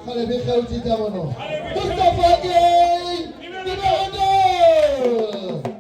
xale bi xew ci jamono Tapha Gueye numéro 2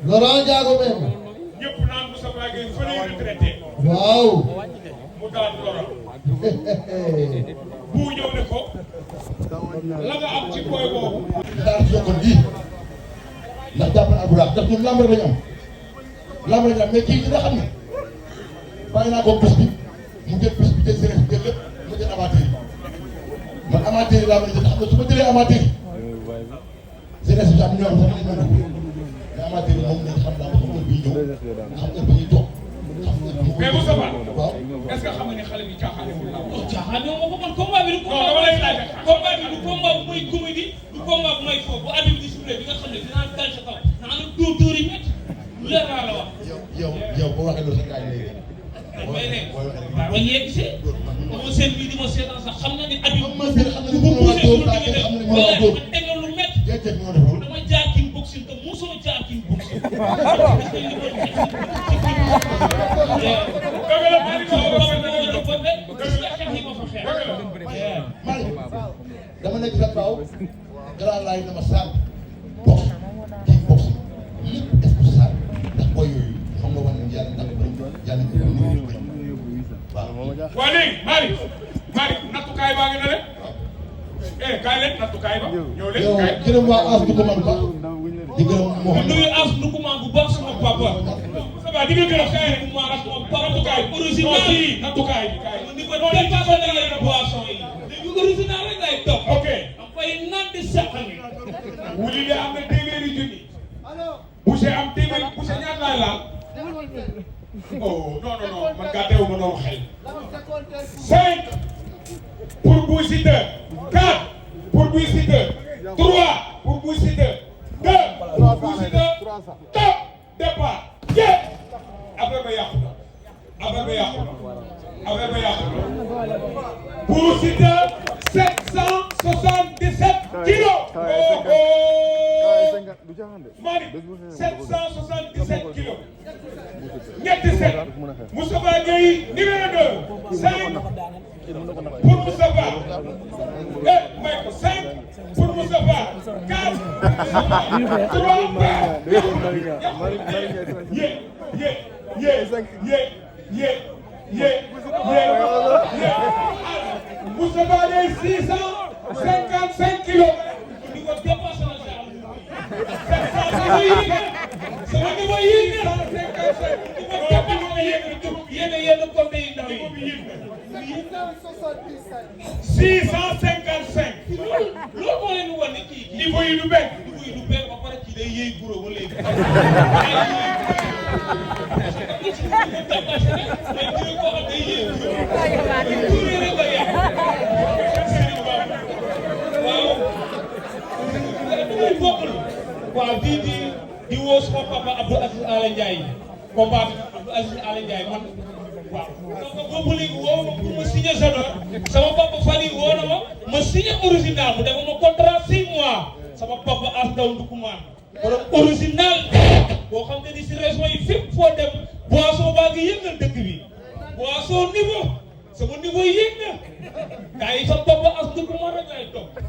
Laurent Ndiago benn ñëpp naan Moussa Gueye fa lay retraité waaw mu daan Laurent bu ñëw ne ko la nga am ci boy boobu daan yokkoon lii ndax jàpp na Albourakh ndax ñun lamb rek lañu am lamb rek lañu am mais kii dina xam ne bàyyi naa ko bés bi mu jël bés bi jël séeréer jël lépp mu jël amateur yi man amateur yi laa mën a jël xam nga su ma jëlee amateur yi séeréer bi am ñoo xam sax nañ mën mais amateur yi moom nañ xam daal xam nga bii ñëw xam nga bi ñuy toog mais Moussa Ba waaw est-ce que xam nga ne xale bi caaxaane wu caaxaan yow moo ko man combat bi du combat bi du combat bu may comédie du combat bu may foofu bu abi bi di soufflé bi nga xam ne dinaa dal sa kaw naa la dóor yi métti lu leer laa la wax yow boo waxee loolu sa gars yi léegi may ne waaw yegg si moo seen bii di ma seetaan sax xam na ne abi man xam na ne moom la dóor daa kenn xam na ne moom la dóor teg na lu métti déedéet moo deful dama jaar king boxing te mosoo jaar king boxing dama nekk sa kaw gannaaw laay dama sànq box kii box lépp def ko sànq ndax booy yooyu xam nga wane ne yàlla ndax yàlla ñu ko nuyu ko waaw. waa léegi Malick nattukaay baa ngi na rek kaay leen nattukaay ba ñëw leen yow kaay gërëm waa As du ko man ba di gërëm moo xam nuyu as nu ko maa bu baax sama papa ça va di nga gërëm kaay bu ma ak moom nattukaay non original kii nattukaay bi kaay ni ko dépassé na la boisson yi léegi original rek lay topp ok am fay naan di saqami wuli de am na téeméeri junni Boucher am téeméeri Boucher ñaata laay laal oh non man gàtteewu ma noonu xel 5 pour Bour Siteu 4 pour Bour Siteu 3 pour Bour Siteu 2 pour Bour Siteu top départ jee affaire ba yàqu na Bour Siteu 777 kilos Malick 777 kilos ñetti set Moustapha Gueye numéro 2 5 pour Moustapha may ko 5 pour Moustapha 4 Moustapha Gueye 655 kilos di ko dépassé na sama niveau yi 655 loolu moo leen di wan ne kii niveau yi du benn niveau yi du benn ba pare kii day yëy guro ba léegi waaw di woo sama papa Abdou Aziz Ala Ndiaye combat bi Abdou Aziz Ala Ndiaye man waaw donc boobu léegi woo ma pour ma signer sama papa Fally woo na ma signer original mu defa ma contrat 6 mois sama papa As Ndaw Ndukumaan borom original boo xam ne ni si région yi fépp foo dem boisson baa ngi yëngal dëkk bi boisson niveau sama niveau yéeg na gars yi sama papa As Ndukumaan rek lay topp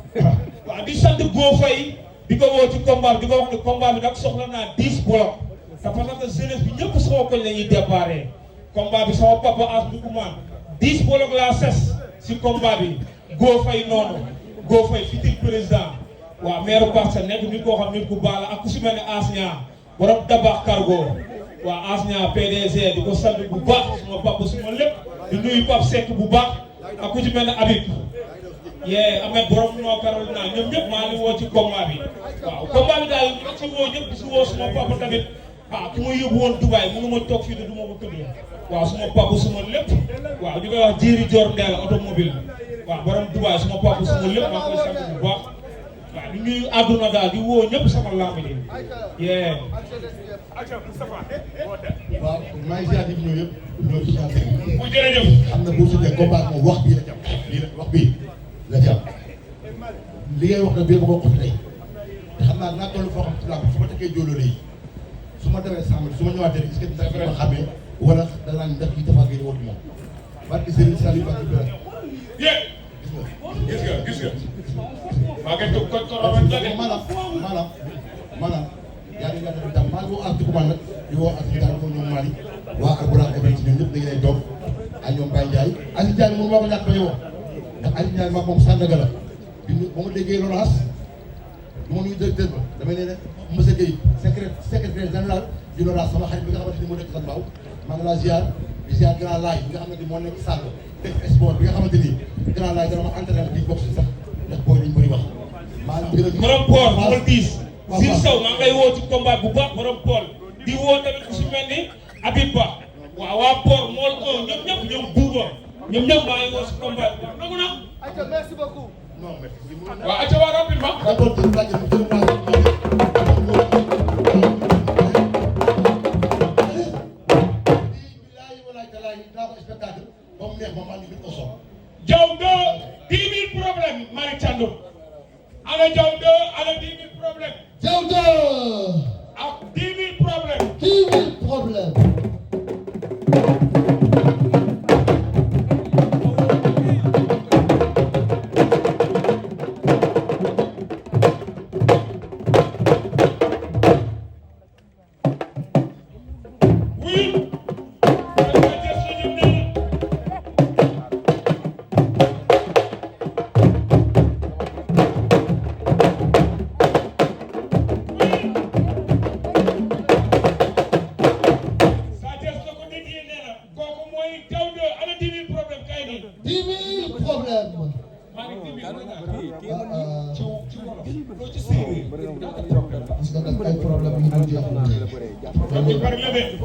waaw di sant Go Faye di ko woo ci combat bi di ko wax ne combat bi nag soxla naa 10 blocs te parce que jeunesse bi ñëpp sama koñ la ñuy déparé combat bi sama papa As Ndukumaan 10 blocs laa ses si combat bi Go Faye noonu Go Faye futur président waaw maire Bour Siteu nekk nit koo xam nit ku baax la ak ku si mel ne As Niang borom Dabax Cargo waa Asnia PDG di ko sant bu baax suma papa suma lépp di nuyu Pape Seck bu baax ak ku ci mel ne Habib yee Ahmed borom noo Carolina ñoom ñëpp maa ngi woo ci combat bi waaw combat bi daal ñu ci woo ñëpp di si woo suma papa tamit ki ma yóbbu woon Dubaï mënu ma toog fii te du ma ko tudd waaw suma papa suma lépp waaw ñu koy wax Jiri Dior Ndella automobile waaw borom Dubaï suma papa suma lépp maa ngi koy sant bu baax waaw di nuyu àdduna daal di woo ñëpp sama lamb ji yee. waaw maa ngi ziar ñëw yëpp ñoo ci sant. bu jërëjëf. am na Bour Siteu combat moom wax bii la jàpp lii la wax bii la jàpp li ngay wax nag bii ma ko wax tey te xam naa naa toll foo xam ci làmb su ma tekkee jóolóole yi su ma demee sàmm su ma ñëwaatee est-ce que dina ma xamee wala danaa ndax kii Tapha Gueye wootu moom barke Serigne Saliou Bakary Bira gis nga maa ngi toog kon kon maanaam yaa ngi gàttal itam maa ngi woo as di commande di woo as Ndiaye moom ñoom Mali waa Albourakh Events ñoom ñëpp dañu lay toog ak ñoom Baye Ndiaye Aziz Ndiaye moom moo ko ñàkk ba yow ndax Aziz Ndiaye maa moom Sandaga la bi ba ma déggee loolu as du ma nuyu directeur ba damay ne monsieur Guèye secrétaire général di loolu sama xarit bi nga xamante ni moo nekk Sambaaw maa ngi laa ziar di ziar grand laay bi nga xamante ni moo nekk Sall def sport bi nga xamante ni grand laay dana ma entraîné di boxe sax ndax booy dañu bëri wax maa ngi gën a borom Paul Paul 10 Zil Sow maa ngi lay woo ci combat bu baax borom Paul di woo tamit ku si mel ni Habib Ba waaw waa Port mool ñoom ñëpp ñoom buuba ñoom ñëpp maa ngi woo si combat bu nangu na merci beaucoup. non merci. waaw ayca waa rapidement. d'accord jërëjëf jërëjëf Diaw 2 10 000 problèmes Malick Thiandoum ana Diaw 2 ana 10 000 problèmes Diaw 2 ak 10 000 problèmes 10 000 problèmes.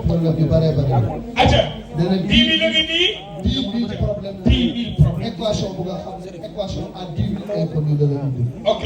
Problème yu bëree bëri. ayca nee 10 000 la ngi nii 10 000 problème 10 000 problèmes équation bu nga xam ne équation à 10 000 inconnu la la indi. ok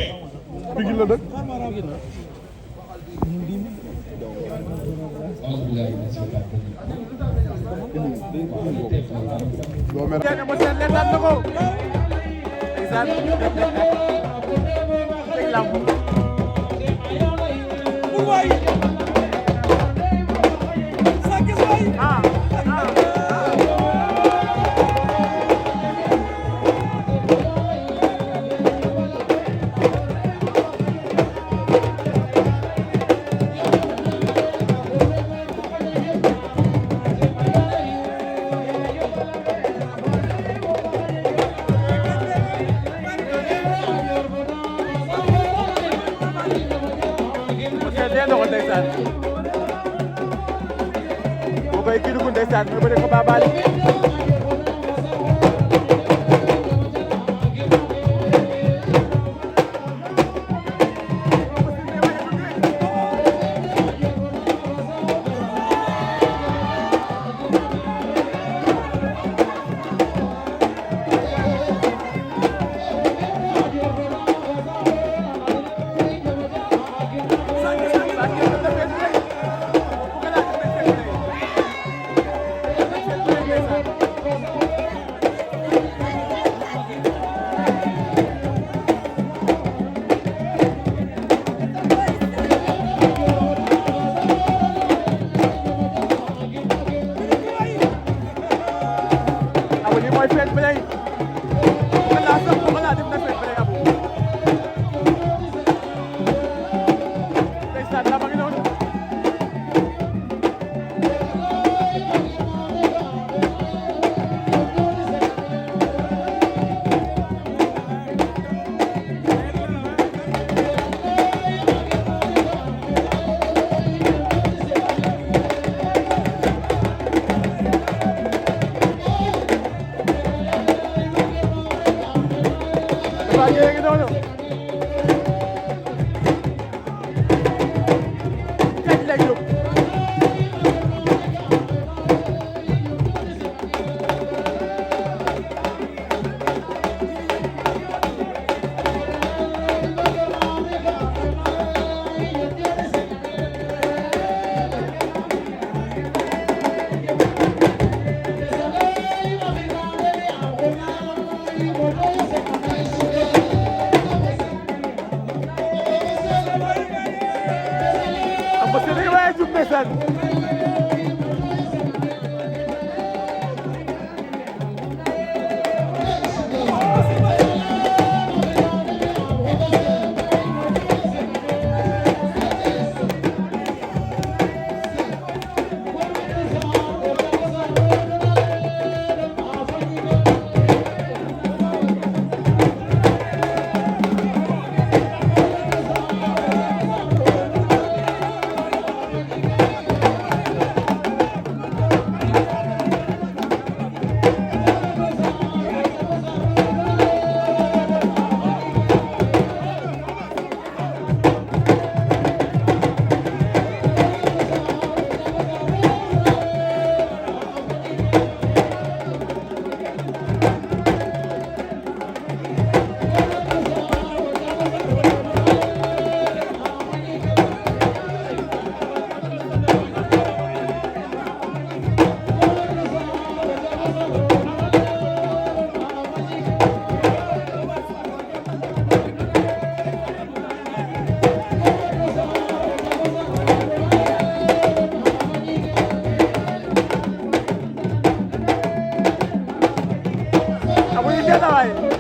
boo koy kii dugg ndeysaan nga bëri ko baabaale mooy feet bi lay xanaa sax xanaa def na feet bi lay abu ndeysaan la ma ngi noonu Tapha Gueye ngi noonu kañ lay jóg parce que da nga waaye jub ndeysaan amuñu kenn waay